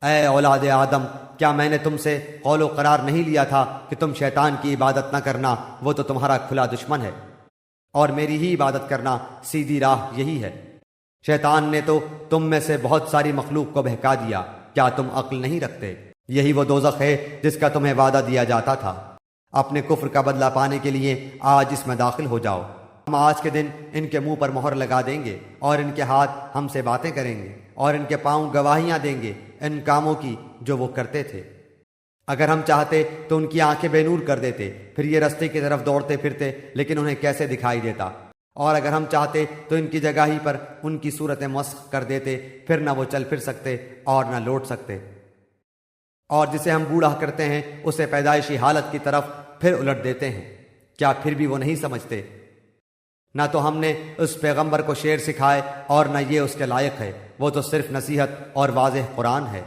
اے اولاد آدم، کیا میں نے تم سے قول و قرار نہیں لیا تھا کہ تم شیطان کی عبادت نہ کرنا، وہ تو تمہارا کھلا دشمن ہے، اور میری ہی عبادت کرنا سیدھی راہ یہی ہے۔ شیطان نے تو تم میں سے بہت ساری مخلوق کو بہکا دیا، کیا تم عقل نہیں رکھتے؟ یہی وہ دوزخ ہے جس کا تمہیں وعدہ دیا جاتا تھا۔ اپنے کفر کا بدلہ پانے کے لیے آج اس میں داخل ہو جاؤ۔ ہم آج کے دن ان کے منہ پر مہر لگا دیں گے، اور ان کے ہاتھ ہم سے باتیں کریں گے، اور ان کے پاؤں گواہیاں دیں گے ان کاموں کی جو وہ کرتے تھے۔ اگر ہم چاہتے تو ان کی آنکھیں بے نور کر دیتے، پھر یہ رستے کی طرف دوڑتے پھرتے، لیکن انہیں کیسے دکھائی دیتا؟ اور اگر ہم چاہتے تو ان کی جگہ ہی پر ان کی صورتیں مسخ کر دیتے، پھر نہ وہ چل پھر سکتے اور نہ لوٹ سکتے۔ اور جسے ہم بوڑھا کرتے ہیں اسے پیدائشی حالت کی طرف پھر الٹ دیتے ہیں، کیا پھر بھی وہ نہیں سمجھتے؟ نہ تو ہم نے اس پیغمبر کو شعر سکھائے اور نہ یہ اس کے لائق ہے، وہ تو صرف نصیحت اور واضح قرآن ہے۔